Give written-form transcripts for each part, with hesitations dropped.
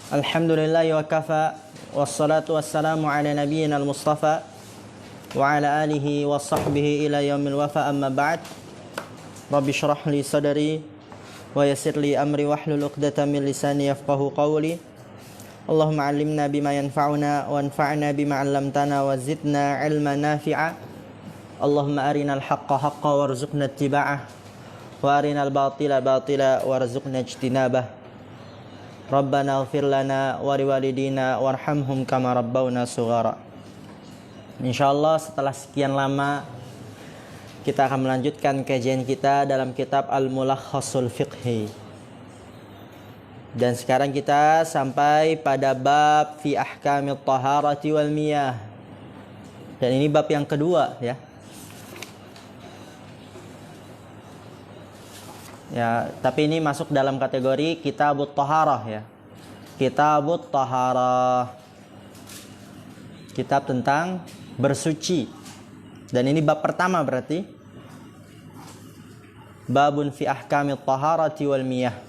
Alhamdulillahi wa kafa. Wassalatu wassalamu ala nabiyyina al-mustafa wa ala alihi wa sahbihi ila yaumil wafa, amma ba'd. Rabbi shrah li sadri wa yassir li amri wahlul 'uqdatam min lisani yafqahu qawli. Allahumma 'allimna bima yanfa'una wa anfa'na bima 'allamtana wa zidna 'ilman nafi'a. Allahumma arinal haqqa haqqan warzuqna ittiba'ah wa arinal batila batila warzuqna ijtinabah. Rabbana ighfir lana wa liwalidina warhamhum kama rabbawna sughara. Insyaallah setelah sekian lama kita akan melanjutkan kajian kita dalam kitab Al-Mulakhasul Fiqhi. Dan sekarang kita sampai pada bab fi ahkamit taharati wal miyah. Dan ini bab yang kedua ya. Ya, tapi ini masuk dalam kategori Kitabut Taharah ya. Kitabut Taharah. Kitab tentang bersuci. Dan ini bab pertama berarti. Babun fi ahkamit taharati wal miyah.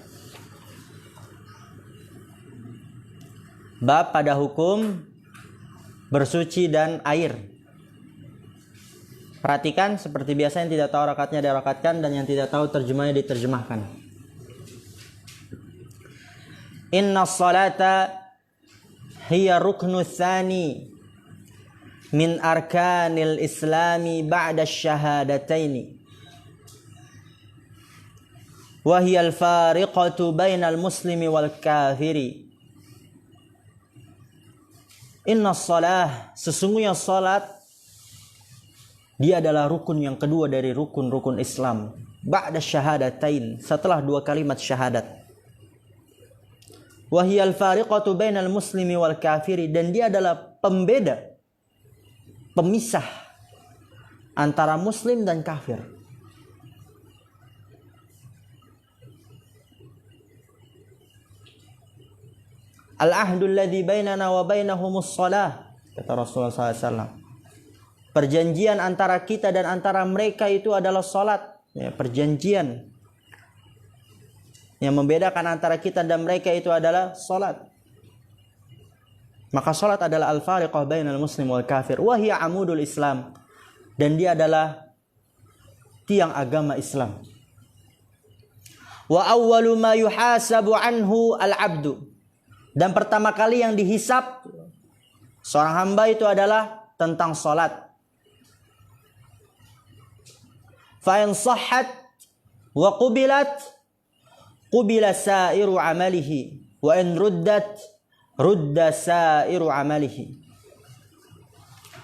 Bab pada hukum bersuci dan air. Perhatikan, seperti biasa, yang tidak tahu rakatnya dirakatkan, dan yang tidak tahu terjemahnya diterjemahkan. Inna salata hiya ruknu tsani min arkanil islami ba'da syahadataini wa hiya al-fariqatu bainal muslimi wal kafiri. Inna salah, sesungguhnya salat, dia adalah rukun yang kedua dari rukun-rukun Islam. Ba'da syahadatain, setelah dua kalimat syahadat. Wa hiyal fariqatu bainal muslimi wal kafiri, dan dia adalah pembeda, pemisah antara muslim dan kafir. Al-ahdul ladzi bainana wa bainahumus shalah, kata Rasulullah SAW. Perjanjian antara kita dan antara mereka itu adalah salat. Ya, perjanjian yang membedakan antara kita dan mereka itu adalah salat. Maka salat adalah al-fariqah bainal muslim wal kafir. Wa hiya amudul Islam. Dan dia adalah tiang agama Islam. Wa awwalu ma yuhasabu anhu al-abdu. Dan pertama kali yang dihisab seorang hamba itu adalah tentang salat. Fa'in sahhat wa qubilat qubila sa'iru amalihi wa in ruddat rudda sa'iru amalihi.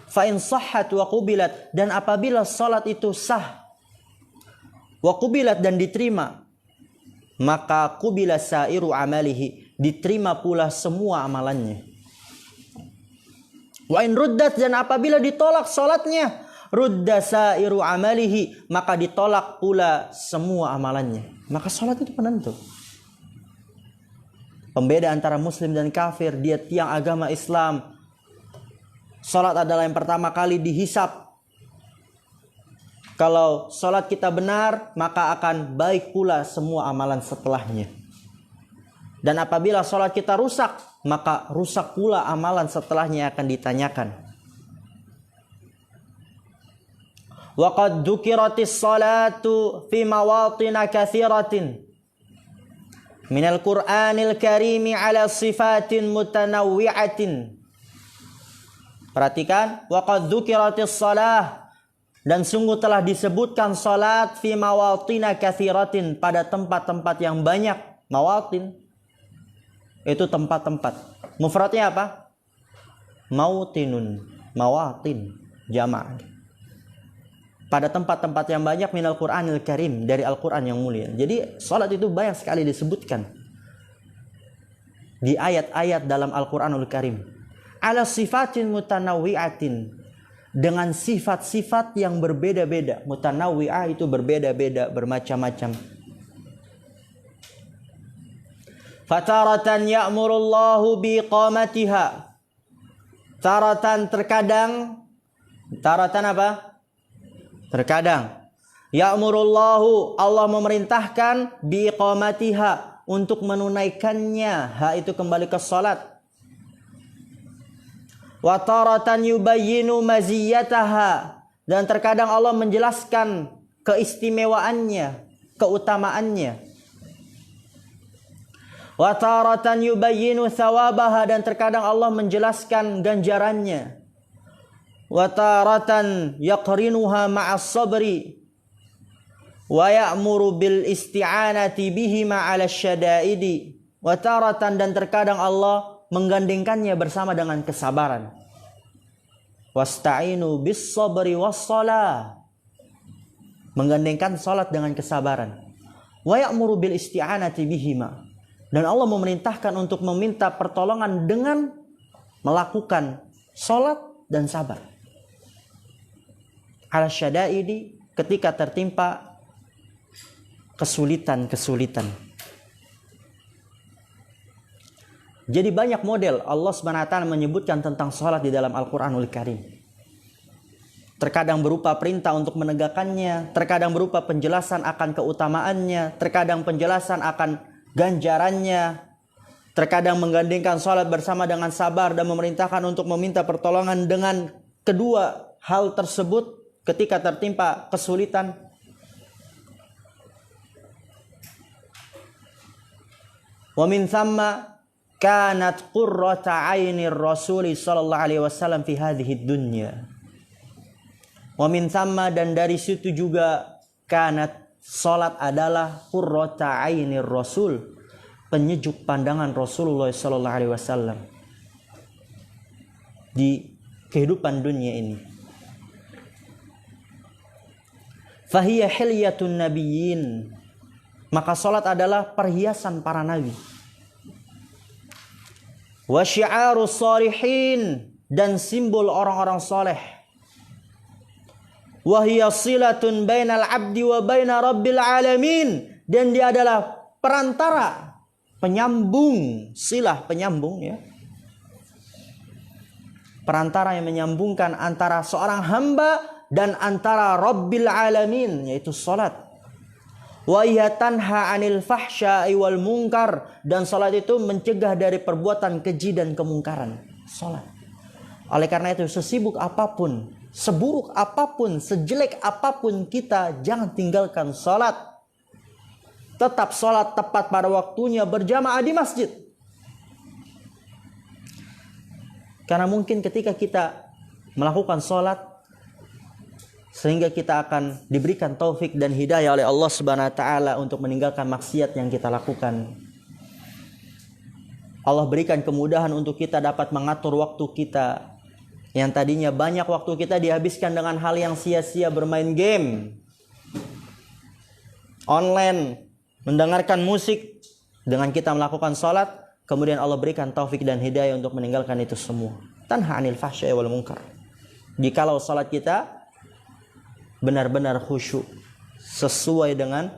Fa'in sahhat wa qubilat, dan apabila salat itu sah wa qubilat, dan diterima, maka qubila sa'iru amalihi, diterima pula semua amalannya. Wa in ruddat, dan apabila ditolak salatnya, rudda sa'iru amalihi, maka ditolak pula semua amalannya. Maka salat itu penentu. Pembeda antara muslim dan kafir, dia tiang agama Islam. Salat adalah yang pertama kali dihisab. Kalau salat kita benar, maka akan baik pula semua amalan setelahnya. Dan apabila salat kita rusak, maka rusak pula amalan setelahnya akan ditanyakan. Wa qad dzukiratis salatu fi mawatin katsiratin minal Qur'anil Karim ala sifatin mutanawwi'atin. Perhatikan, wa qad dzukiratis salah, dan sungguh telah disebutkan salat fi mawatin katsiratin, pada tempat-tempat yang banyak. Mawatin itu tempat-tempat. Mufradnya apa? Mautinun, mawatin, jamak. Pada tempat-tempat yang banyak minal Qur'anil Karim, dari Al-Quran yang mulia. Jadi salat itu banyak sekali disebutkan di ayat-ayat dalam Al-Quranul Karim. Ala sifatin mutanawwi'atin, dengan sifat-sifat yang berbeda-beda. Mutanawwi'ah itu berbeda-beda, bermacam-macam. Fataratan ya'murullahu biqamatiha. Taratan, terkadang. Taratan apa? Terkadang. Ya'murullahu, Allah memerintahkan biqamatiha, untuk menunaikannya. Ha itu kembali ke salat. Wa taratan yubayyinu maziyataha, dan terkadang Allah menjelaskan keistimewaannya, keutamaannya. Wa taratan yubayyinu thawabaha, dan terkadang Allah menjelaskan ganjarannya. Wa taratan yaqrinuha ma'as sabri wa ya'muru bil isti'anati bihi ma'al syada'idi. Wa taratan, dan terkadang Allah menggandengkannya bersama dengan kesabaran. Wasta'inu bis sabri was shalah, menggandengkan salat dengan kesabaran. Wa ya'muru bil isti'anati bihima, dan Allah memerintahkan untuk meminta pertolongan dengan melakukan salat dan sabar. Ala syada'idi, ketika tertimpa kesulitan-kesulitan. Jadi banyak model Allah SWT menyebutkan tentang salat di dalam Al-Quranul Karim. Terkadang berupa perintah untuk menegakkannya, terkadang berupa penjelasan akan keutamaannya, terkadang penjelasan akan ganjarannya, terkadang menggandengkan salat bersama dengan sabar dan memerintahkan untuk meminta pertolongan dengan kedua hal tersebut ketika tertimpa kesulitan. Wa min thamma kanat qurrata 'ainir Rasul sallallahu alaihi wasallam fi hadhihi dunya. Wa min thamma, dan dari situ juga kanat, salat adalah qurrata 'ainir Rasul, penyejuk pandangan Rasulullah sallallahu alaihi wasallam di kehidupan dunia ini. Fahiya hilyatun nabiyyin, maka salat adalah perhiasan para nabi. Wa syi'arus shalihin, dan simbol orang-orang soleh. Wa hiya silatun bainal abdi wa baina rabbil alamin, dan dia adalah perantara, penyambung, silah penyambung ya. Perantara yang menyambungkan antara seorang hamba dan antara Rabbil alamin, yaitu salat. Wa hiya tanha 'anil fahsya'i wal munkar, dan salat itu mencegah dari perbuatan keji dan kemungkaran. Salat. Oleh karena itu, sesibuk apapun, seburuk apapun, sejelek apapun kita, jangan tinggalkan salat. Tetap salat tepat pada waktunya, berjamaah di masjid. Karena mungkin ketika kita melakukan salat, sehingga kita akan diberikan taufik dan hidayah oleh Allah Subhanahu wa taala untuk meninggalkan maksiat yang kita lakukan. Allah berikan kemudahan untuk kita dapat mengatur waktu kita. Yang tadinya banyak waktu kita dihabiskan dengan hal yang sia-sia, bermain game, online, mendengarkan musik. Dengan kita melakukan salat, kemudian Allah berikan taufik dan hidayah untuk meninggalkan itu semua. Tanha 'anil fahsya'i wal munkar. Jikalau salat kita benar-benar khusyuk, sesuai dengan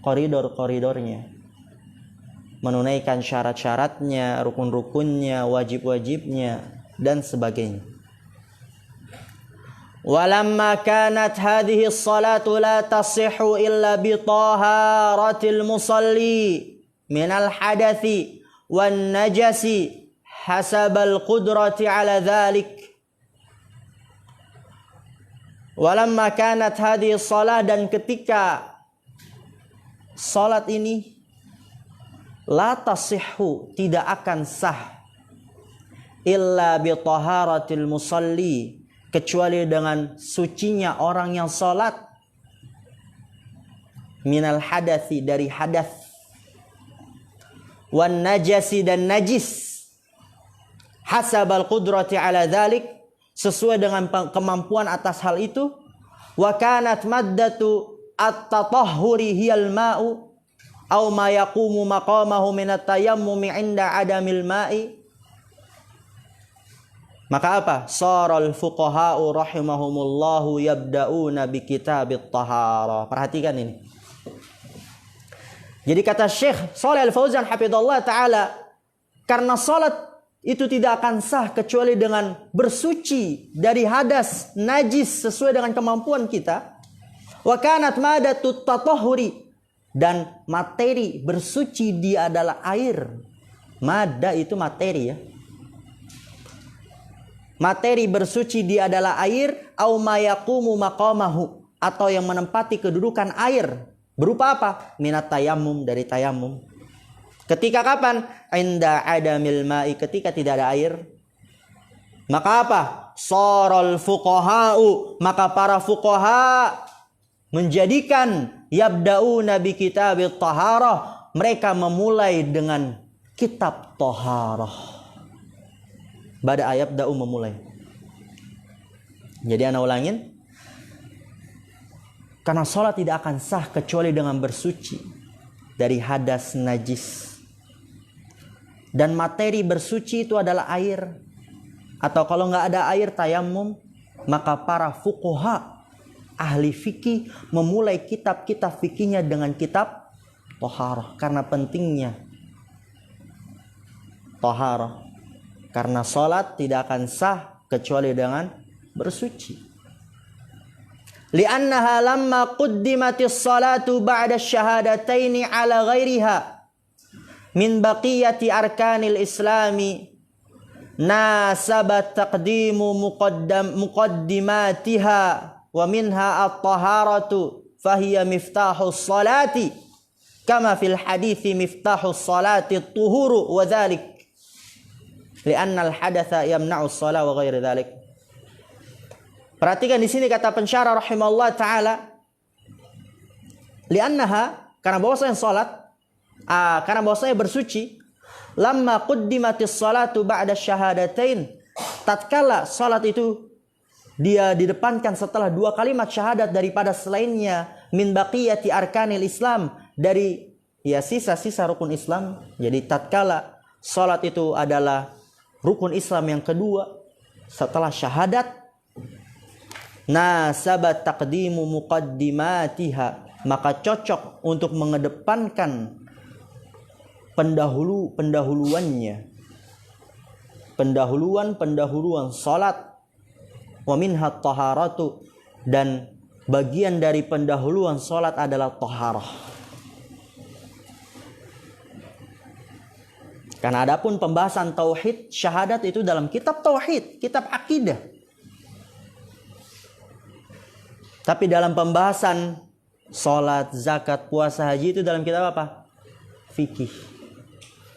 koridor-koridornya, menunaikan syarat-syaratnya, rukun-rukunnya, wajib-wajibnya, dan sebagainya. Walamma kanat hadhihi as-salatu la tasihhu illa bi taharatil musalli minal hadathi wan najasi hasabal qudrati ala dhalik. Walamma kanat hadhihi shalah, dan ketika salat ini la tasihhu, tidak akan sah, illa bi taharatil musalli, kecuali dengan sucinya orang yang salat, minal hadathi, dari hadath, wan najasi, dan najis, hasabal qudrati ala dhalik, sesuai dengan kemampuan atas hal itu. Wa kanat maddatu at-tatahhuri hiyal ma'u aw ma yaqumu maqamahu min at-tayammumi 'inda adamil ma'i. Maka apa? Saral fuqaha'u rahimahumullahu yabda'una bi kitabit taharah. Perhatikan ini. Jadi kata Syekh Shalih Al-Fauzan hafizallahu taala, karena salat itu tidak akan sah kecuali dengan bersuci dari hadas, najis, sesuai dengan kemampuan kita. Wa kanat madatut tatahhuri, dan materi bersuci dia adalah air. Mada itu materi ya. Materi bersuci dia adalah air, au mayaqumu maqamahu, atau yang menempati kedudukan air. Berupa apa? Minat tayamum, dari tayamum. Ketika kapan? Inda adamil ma'i, ketika tidak ada air. Maka apa? Sorol fuqaha'u, maka para fuqaha menjadikan yabda'una bi kitabit taharah, mereka memulai dengan kitab taharah. Bada ayat da'u, memulai. Jadi ana ulangin, karena sholat tidak akan sah kecuali dengan bersuci dari hadas najis. Dan materi bersuci itu adalah air. Atau kalau nggak ada air, tayamum. Maka para fuqaha, ahli fikih, memulai kitab-kitab fikihnya dengan kitab taharah. Karena pentingnya taharah. Karena sholat tidak akan sah kecuali dengan bersuci. Li'annaha lamma quddimatis salatu ba'da syahadataini ala ghairiha min baqiyati arkanil islami nasabat taqdimu muqaddimatiha wa minha at-taharatu fahiya miftahus salati kama fil hadithi miftahus salati at-tuhuru wa dhalik li'anna al-hadatha yamna'u as-salah wa ghairi dhalik. Perhatikan di sini kata pensyarah rahimahullah taala, li'annaha, karena bahwasanya salat, karena bahwasanya bersuci, lamma quddimatis salatu ba'da syahadatain, tatkala salat itu dia didepankan setelah dua kalimat syahadat daripada selainnya, min baqiyati arkanil Islam, dari ya sisa-sisa rukun Islam. Jadi tatkala salat itu adalah rukun Islam yang kedua setelah syahadat, nasabat taqdimu muqaddimatiha, maka cocok untuk mengedepankan pendahuluan salat, wa minha taharatu, dan bagian dari pendahuluan salat adalah taharah. Karena adapun pembahasan tauhid, syahadat itu dalam kitab tauhid, kitab akidah. Tapi dalam pembahasan salat, zakat, puasa, haji itu dalam kitab apa? Fikih.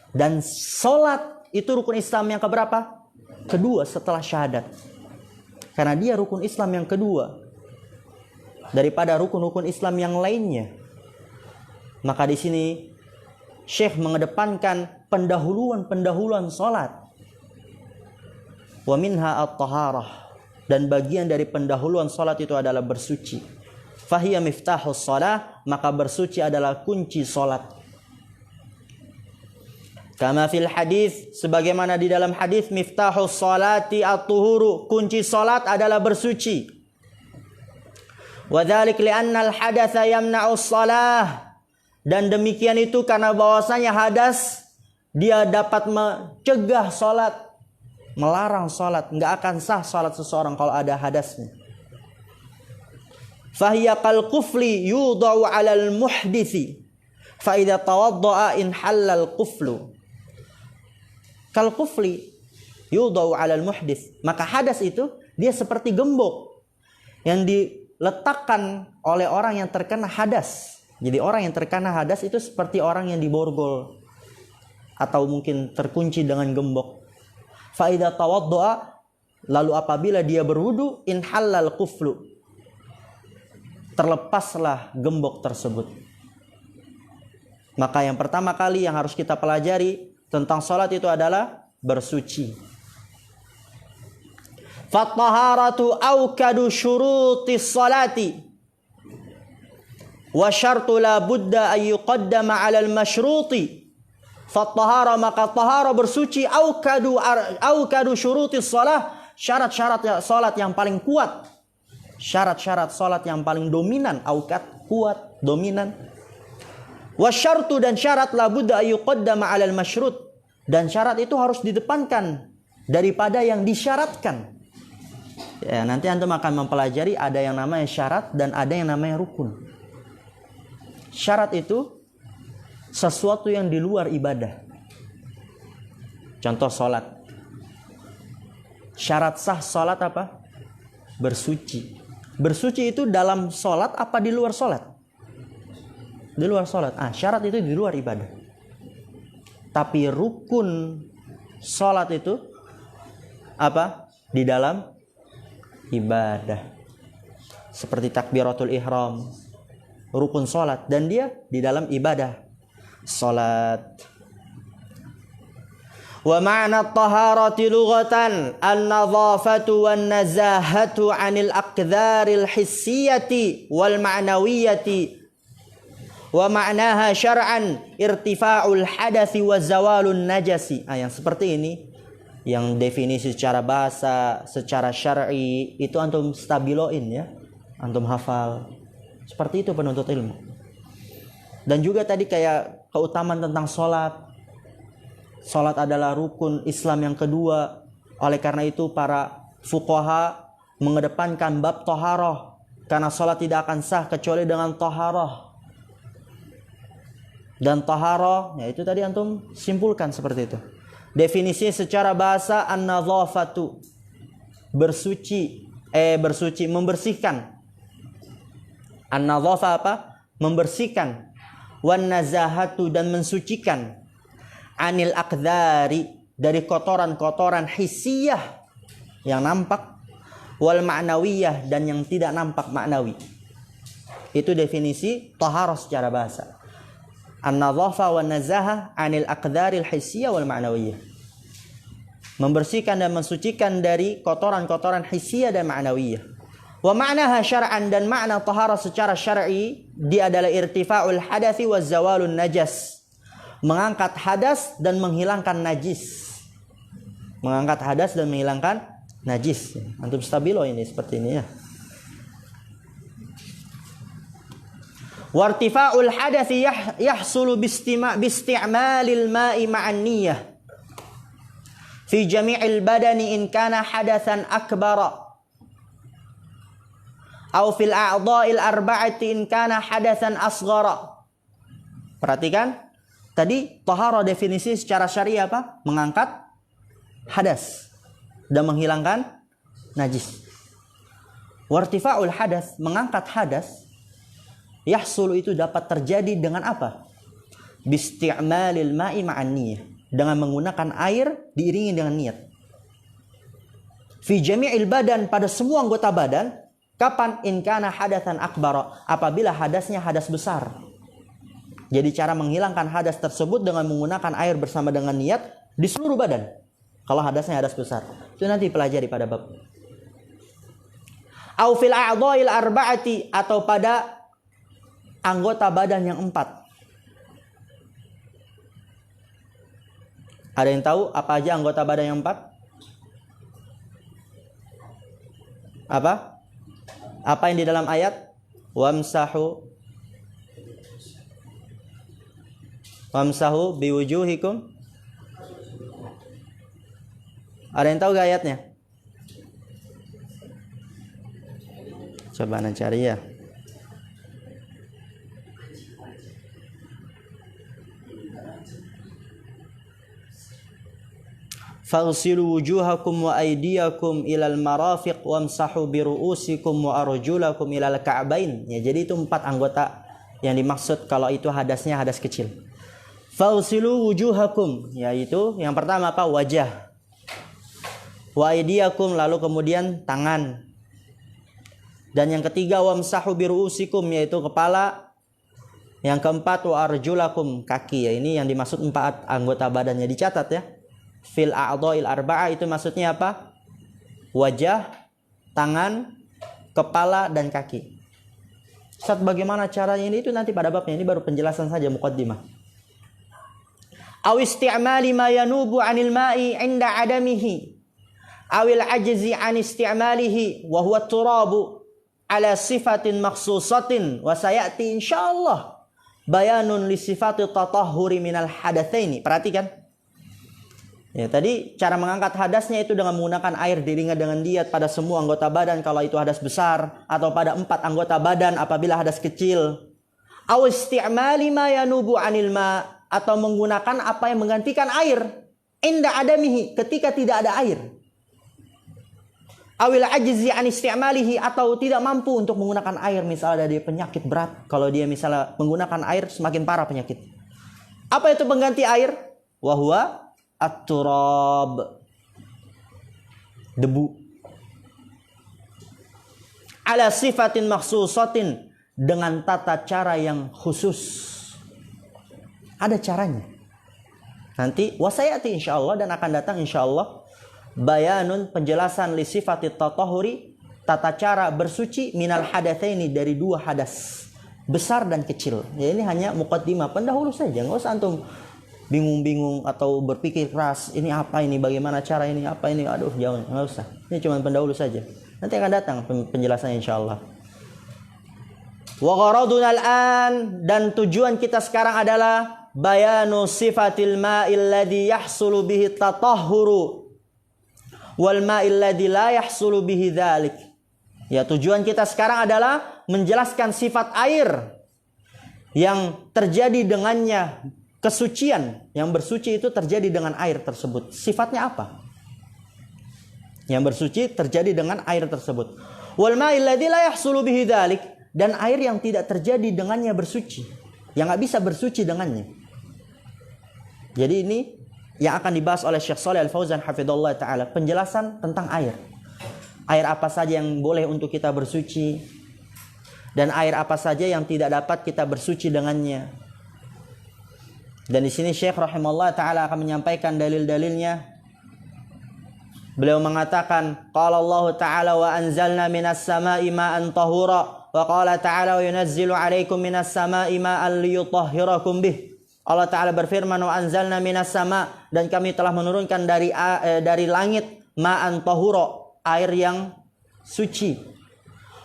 Dan salat itu rukun Islam yang keberapa? Kedua setelah syahadat. Karena dia rukun Islam yang kedua daripada rukun-rukun Islam yang lainnya. Maka di sini Syekh mengedepankan pendahuluan salat. Wa minha at-taharah, dan bagian dari pendahuluan salat itu adalah bersuci. Fahiya miftahus shalah, maka bersuci adalah kunci salat. Kama fil hadis, sebagaimana di dalam hadis, miftahus salati at-tuhuru, kunci salat adalah bersuci. Wa dzalik li'anna al-hadatsa yamna'u shalah, dan demikian itu karena bahwasanya hadas dia dapat mencegah salat, melarang salat. Enggak akan sah salat seseorang kalau ada hadasnya. Fahiya kal qufli yudau 'alal muhditsi fa idza tawaddaa in halal quflu. Kal qufli yudau 'alal muhdits, maka hadas itu dia seperti gembok yang diletakkan oleh orang yang terkena hadas. Jadi orang yang terkena hadas itu seperti orang yang diborgol atau mungkin terkunci dengan gembok. Fa idza tawaddaa, lalu apabila dia berwudu, in halal quflu, terlepaslah gembok tersebut. Maka yang pertama kali yang harus kita pelajari tentang salat itu adalah bersuci. Fattaharatu awkadu syurutis salati wa syartu la budda ay yuqaddama 'alal masyruti. Fattahara, maka tahara bersuci, awkadu syurutis salah, syarat-syarat salat yang paling kuat. Syarat-syarat salat yang paling dominan, awkad, kuat, dominan. Wa syartu, dan syarat la budda ay yuqaddama 'alal masyrut, dan syarat itu harus didepankan daripada yang disyaratkan. Ya, nanti antum akan mempelajari ada yang namanya syarat dan ada yang namanya rukun. Syarat itu sesuatu yang di luar ibadah. Contoh sholat. Syarat sah sholat apa? Bersuci. Bersuci itu dalam sholat apa di luar sholat? Di luar sholat. Syarat itu di luar ibadah. Tapi rukun sholat itu apa? Di dalam ibadah. Seperti takbiratul ihram, rukun sholat, dan dia di dalam ibadah sholat. Wa ma'na at-taharati lughatan an-nadhafatu wan-nazahatu 'anil aqdharil hissiyati wal ma'nawiyyati. Wa ma'naha syar'an irtifa'ul hadathi wa zawalun najasi. Yang seperti ini, yang definisi secara bahasa, secara syar'i, itu antum stabiloin ya, antum hafal. Seperti itu penuntut ilmu. Dan juga tadi kayak keutamaan tentang sholat. Sholat adalah rukun Islam yang kedua. Oleh karena itu para fuqaha mengedepankan bab taharah, karena sholat tidak akan sah kecuali dengan taharah. Dan taharah, ya itu tadi antum simpulkan seperti itu. Definisinya secara bahasa an-nadhafatu, bersuci, membersihkan. An-nadhafah apa? Membersihkan. Wan-nazahatu, dan mensucikan. Anil aqdari, dari kotoran-kotoran hissiyah yang nampak, wal ma'nawiyah, dan yang tidak nampak maknawi. Itu definisi taharah secara bahasa. An-nadhafa wa nazaha 'anil aqdaril hissiyah wal ma'nawiyah. Membersihkan dan mensucikan dari kotoran-kotoran hissiyah dan ma'nawiyah. Wa ma'naha syar'an, dan makna taharah secara syar'i dia adalah irtifa'ul hadathi wa zawalun najas. Mengangkat hadas dan menghilangkan najis. Mengangkat hadas dan menghilangkan najis. Antum stabilo ini seperti ini ya. Wartifa'ul hadathi yahsulu bisti'malil ma'i ma'an niyyah fi jami'il badani in kana hadatsan akbara aw fil a'dha'il arba'ati in kana hadatsan asghara. Perhatikan tadi taharah definisi secara syariah apa? Mengangkat hadas dan menghilangkan najis. Wartifa'ul hadas, mengangkat hadas, yahsul itu dapat terjadi dengan apa? Bisti'malil ma'i ma'an niyyah, dengan menggunakan air diiringi dengan niat. Fi jami'il badan, pada semua anggota badan. Kapan? In kana hadatsan akbar, apabila hadasnya hadas besar. Jadi cara menghilangkan hadas tersebut dengan menggunakan air bersama dengan niat di seluruh badan. Kalau hadasnya hadas besar, itu nanti pelajari pada bab. Au fil a'dha'il arba'ati, atau pada anggota badan yang 4. Ada yang tahu apa aja anggota badan yang 4? Apa? Apa yang di dalam ayat? Wamsahu biwujuhikum. Ada yang tahu gak ayatnya? Coba anda cari ya. Faghsilu wujuhakum wa aydiyakum ilal marafiq wamsahu biru'usikum wa arjulakum ilal ka'bain. Ya, jadi itu 4 anggota yang dimaksud kalau itu hadasnya hadas kecil. Faghsilu wujuhakum, yaitu yang pertama apa? Wajah. Wa aydiyakum, lalu kemudian tangan. Dan yang ketiga wamsahu biru'usikum, yaitu kepala. Yang keempat wa arjulakum, kaki. Ya, ini yang dimaksud 4 anggota badannya, dicatat ya. Fil a'dha'il arba'ah itu maksudnya apa? Wajah, tangan, kepala, dan kaki. Ustaz, bagaimana caranya ini? Itu nanti pada babnya, ini baru penjelasan saja, muqaddimah. Aw isti'mali ma yanubu 'anil ma'i 'inda 'adamihi awil ajzi 'an isti'malihi wa huwa turabu 'ala sifatin makhsusatin wa sayati insyaallah bayanun li sifati tatahhuri minal hadatsaini. Perhatikan. Ya, tadi cara mengangkat hadasnya itu dengan menggunakan air diiringi dengan niat pada semua anggota badan kalau itu hadas besar, atau pada 4 anggota badan apabila hadas kecil. Aw isti'mali ma yanubu 'anil ma, atau menggunakan apa yang menggantikan air. Inda adamihi, ketika tidak ada air. Awil ajzi 'an isti'malihi, atau tidak mampu untuk menggunakan air, misalnya dia penyakit berat. Kalau dia misalnya menggunakan air semakin parah penyakit. Apa itu pengganti air? Wa huwa at-turab. Debu. Ala sifatin makhsusatin, dengan tata cara yang khusus. Ada caranya. Nanti wasayati insyaallah, dan akan datang insyaallah bayanun, penjelasan li sifatit tatahuri, tata cara bersuci minal hadatsaini, dari dua hadas, besar dan kecil. Ya, ini hanya muqaddimah, pendahulu saja. Enggak usah antum bingung-bingung atau berpikir keras, ini apa ini, bagaimana cara ini, apa ini, aduh jangan, enggak usah. Ini cuma pendahulu saja. Nanti akan datang penjelasannya insyaallah. Wa gharaduna al-an, dan tujuan kita sekarang adalah bayanu sifatil ma'il ladzi yahsulu bihi tatahhuru wal ma'il ladzi la yahsulu bihi dzalik. Ya, tujuan kita sekarang adalah menjelaskan sifat air yang terjadi dengannya kesucian, yang bersuci itu terjadi dengan air tersebut. Sifatnya apa? Yang bersuci terjadi dengan air tersebut. Wal ma'il ladzi la yahsulu bihi dzalik, dan air yang tidak terjadi dengannya bersuci, yang nggak bisa bersuci dengannya. Jadi ini yang akan dibahas oleh Syekh Shalih Al-Fauzan hafizallahu taala, penjelasan tentang air. Air apa saja yang boleh untuk kita bersuci, dan air apa saja yang tidak dapat kita bersuci dengannya. Dan di sini Syekh rahimahullah taala akan menyampaikan dalil-dalilnya. Beliau mengatakan, qala Allah taala wa anzalna minas sama'i ma'an tahura. Wa qala ta'ala wa yunazzilu 'alaikum minas sama'i ma'an liyutahhirakum bih. Allah Ta'ala berfirman, wa anzalna minas sama', dan kami telah menurunkan dari langit ma'an tahura, air yang suci.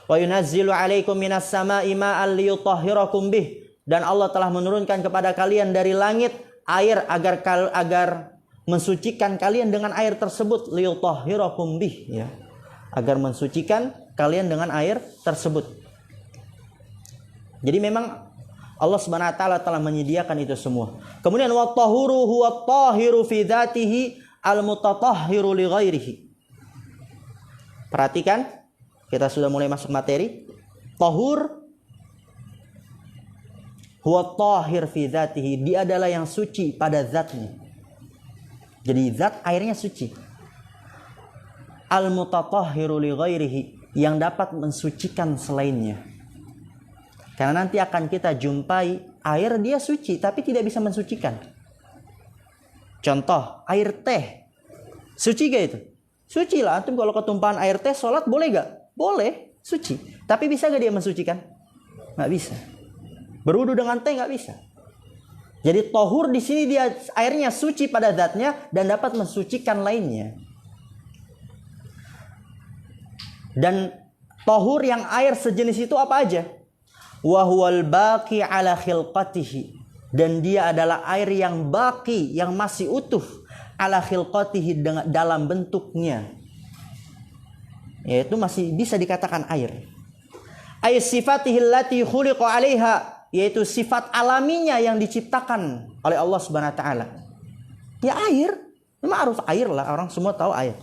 Wa yunazzilu 'alaikum minas sama'i ma'an liyutahhirakum bih, dan Allah telah menurunkan kepada kalian dari langit air agar mensucikan kalian dengan air tersebut, liyutahhirakum bih, ya. Agar mensucikan kalian dengan air tersebut. Jadi memang Allah Subhanahu wa taala telah menyediakan itu semua. Kemudian wa tahuru huwa tahiru fi dzatihi al-mutatahhiru li ghairihi. Perhatikan, kita sudah mulai masuk materi. Tahur huwa tahir fi dzatihi, dia adalah yang suci pada zatnya. Jadi zat airnya suci. Al-mutatahhiru li ghairihi, yang dapat mensucikan selainnya. Karena nanti akan kita jumpai air dia suci tapi tidak bisa mensucikan. Contoh, air teh. Suci gak itu? Suci lah. Antum kalau ketumpahan air teh sholat boleh gak? Boleh, suci. Tapi bisa gak dia mensucikan? Gak bisa. Berwudu dengan teh gak bisa. Jadi tohur di sini dia airnya suci pada zatnya dan dapat mensucikan lainnya. Dan tohur yang air sejenis itu apa aja? Wa huwal baqi ala khilqatihi, dan dia adalah air yang baqi, yang masih utuh, ala khilqatihi, dalam bentuknya, yaitu masih bisa dikatakan air. Ay sifatihi allati khuliqa 'alaiha, yaitu sifat alaminya yang diciptakan oleh Allah Subhanahu wa taala. Ya air, ma'ruf air lah, orang semua tahu air.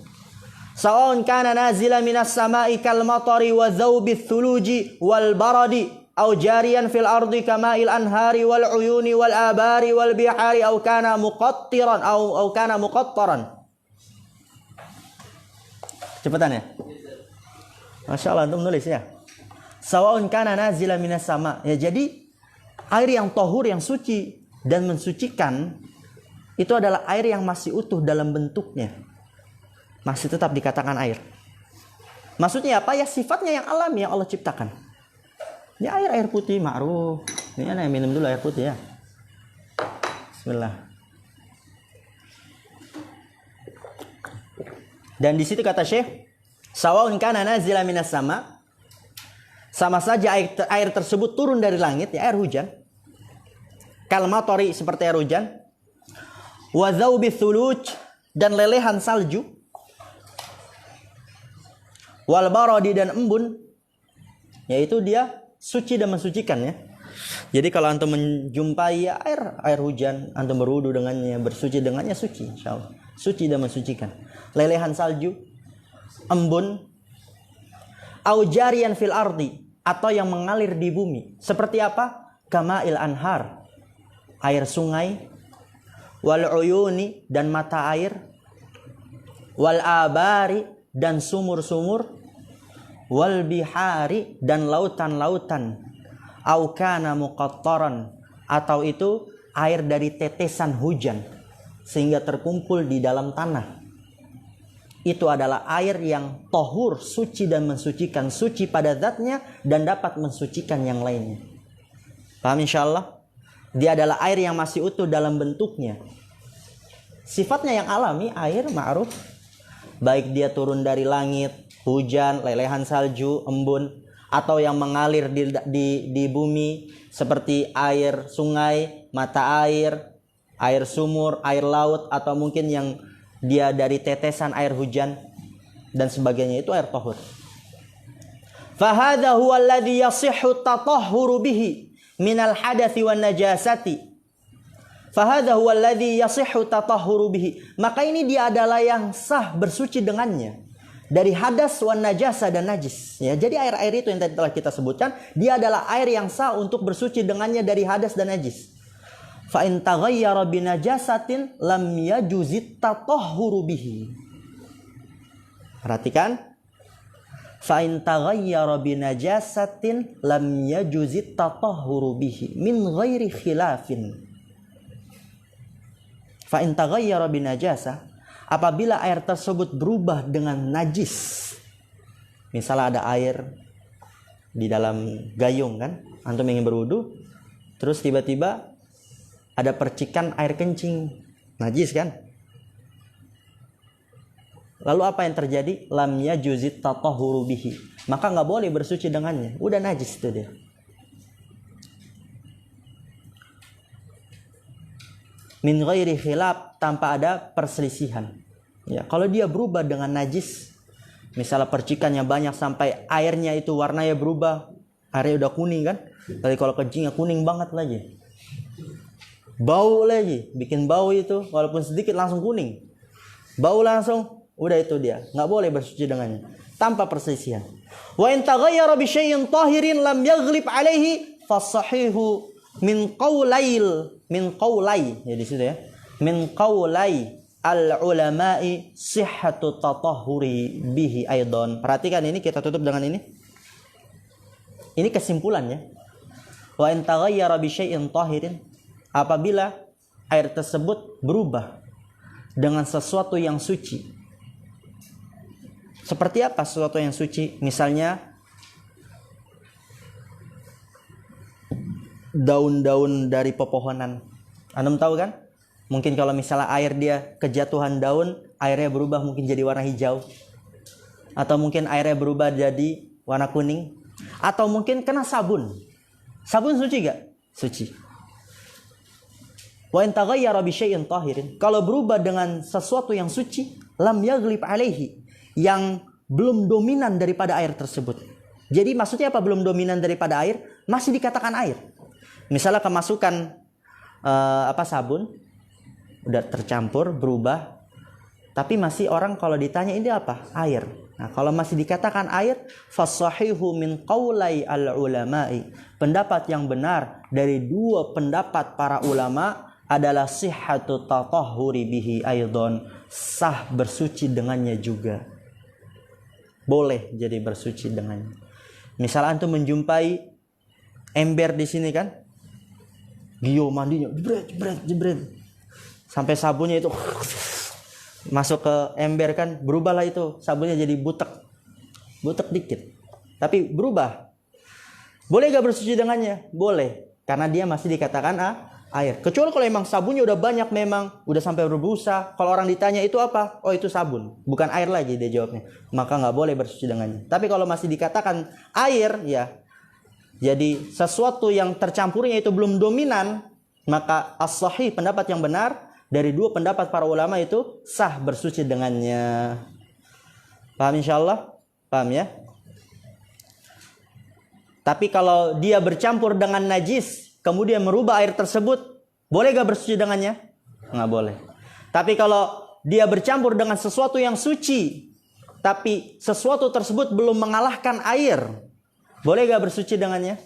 Sawa'un kana nazila minas sama'i kal matari wa dhawbi thuluji wal baradi au jariyan fil ardi kama'il anhari wal uyuni wal abari wal bihari au kana muqattiran au kana muqattaran. Cepetan ya. Masya Allah, antum nulis ya. Sawa'un kana nazila minas sama. Ya, jadi air yang tahur, yang suci dan mensucikan, itu adalah air yang masih utuh dalam bentuknya, masih tetap dikatakan air. Maksudnya apa? Ya sifatnya yang alami yang Allah ciptakan. Ini air putih ma'ruf. Ini ana minum dulu air putih ya. Bismillah. Dan di situ kata Syekh, sawa'un kana nazila minas sama, sama saja air tersebut turun dari langit, ya air hujan. Kal matari, seperti air hujan. Wa dzaubi thuluj, dan lelehan salju. Wal baradi, dan embun, yaitu dia suci dan mensucikan ya. Jadi kalau antum menjumpai air hujan, antum berwudu dengannya, bersuci dengannya, suci insyaallah. Suci dan mensucikan. Lelehan salju, embun, au jariyan fil ardi, atau yang mengalir di bumi. Seperti apa? Kama'il anhar, air sungai, wal uyuni, dan mata air, wal abari, dan sumur-sumur, wal bihari, dan lautan-lautan, au kana muqattaran, atau itu air dari tetesan hujan sehingga terkumpul di dalam tanah. Itu adalah air yang tohur, suci dan mensucikan, suci pada zatnya dan dapat mensucikan yang lainnya. Paham insyaallah? Dia adalah air yang masih utuh dalam bentuknya. Sifatnya yang alami, air ma'ruf, baik dia turun dari langit, hujan, lelehan salju, embun, atau yang mengalir di bumi seperti air sungai, mata air, air sumur, air laut, atau mungkin yang dia dari tetesan air hujan dan sebagainya, itu air tahur. Fahadha huwa alladhi yasihhu tatahhuru bihi minal hadathi wan najasati. Fahadha huwa alladhi yasihhu tatahhuru bihi. Maka ini dia adalah yang sah bersuci dengannya dari hadas wan najasa dan najis. Ya, jadi air-air itu yang tadi telah kita sebutkan, dia adalah air yang sah untuk bersuci dengannya dari hadas dan najis. Fa in taghayyara bi najasatin lam yajuzit tatahhuru bihi. Perhatikan. Fa in taghayyara bi najasatin lam yajuzit tatahhuru bihi min ghairi khilafin. Fa in taghayyara bi najasah, apabila air tersebut berubah dengan najis. Misalnya ada air di dalam gayung kan, antum ingin berwudu, terus tiba-tiba ada percikan air kencing, najis kan? Lalu apa yang terjadi? Lam yajuzit tatahhuru bihi. Maka nggak boleh bersuci dengannya, udah najis itu dia. Min ghairi khilaf, tanpa ada perselisihan. Ya, kalau dia berubah dengan najis, misalnya percikannya banyak sampai airnya itu warnanya berubah, airnya udah kuning kan? Tapi kalau kencingnya kuning banget lagi, bau lagi, bikin bau itu, walaupun sedikit langsung kuning, bau langsung, udah itu dia, nggak boleh bersuci dengannya, tanpa perselisihan. Wa in taghayyara bi syai'in tahirin lam yaghlib alaihi fasahihu min qawlai, ya di situ ya, min qawlai al ulama'i sihhatu tatahhuri bihi aidan. Perhatikan ini, kita tutup dengan ini. Ini kesimpulannya. Wa in taghayyara bi syai'in tahirin, apabila air tersebut berubah dengan sesuatu yang suci. Seperti apa sesuatu yang suci? Misalnya daun-daun dari pepohonan. Antum tahu kan? Mungkin kalau misalnya air dia kejatuhan daun, airnya berubah mungkin jadi warna hijau. Atau mungkin airnya berubah jadi warna kuning. Atau mungkin kena sabun. Sabun suci gak? Suci. Wa in taghayyara bi syai'in tahirin, kalau berubah dengan sesuatu yang suci, lam yaghlib alaihi, yang belum dominan daripada air tersebut. Jadi maksudnya apa belum dominan daripada air? Masih dikatakan air. Misalnya kemasukan sabun, udah tercampur, berubah, tapi masih orang kalau ditanya ini apa? Air. Nah, kalau masih dikatakan air, fasahihu min qaulai al-ulama'i, pendapat yang benar dari dua pendapat para ulama adalah sihhatu tatahhuri bihi aidan, sah bersuci dengannya juga. Boleh jadi bersuci dengannya. Misal antum menjumpai ember di sini kan, Gio mandinya jebret, sampai sabunnya itu masuk ke ember kan, berubahlah itu sabunnya jadi butek dikit, tapi berubah. Boleh gak bersuci dengannya? Boleh, karena dia masih dikatakan air. Kecuali kalau emang sabunnya udah banyak, memang udah sampai berbusa, kalau orang ditanya itu apa? Oh itu sabun, bukan air lagi, dia jawabnya, maka nggak boleh bersuci dengannya. Tapi kalau masih dikatakan air, ya jadi sesuatu yang tercampurnya itu belum dominan, maka as-sahih, pendapat yang benar dari dua pendapat para ulama itu sah bersuci dengannya. Paham insyaallah? Paham ya? Tapi kalau dia bercampur dengan najis, kemudian merubah air tersebut, boleh gak bersuci dengannya? Nggak boleh. Tapi kalau dia bercampur dengan sesuatu yang suci, tapi sesuatu tersebut belum mengalahkan air, boleh gak bersuci dengannya?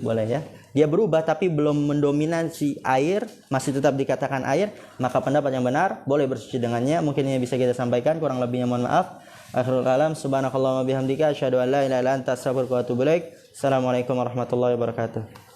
Boleh ya. Dia berubah tapi belum mendominasi air, masih tetap dikatakan air, maka pendapat yang benar boleh bersuci dengannya. Mungkin ini bisa kita sampaikan, kurang lebihnya mohon maaf. Akhirul kalam, subhanakallahumma bihamdika asyhadu an la ilaha illa anta astaghfiruka wa atubu ilaik. Assalamualaikum warahmatullahi wabarakatuh.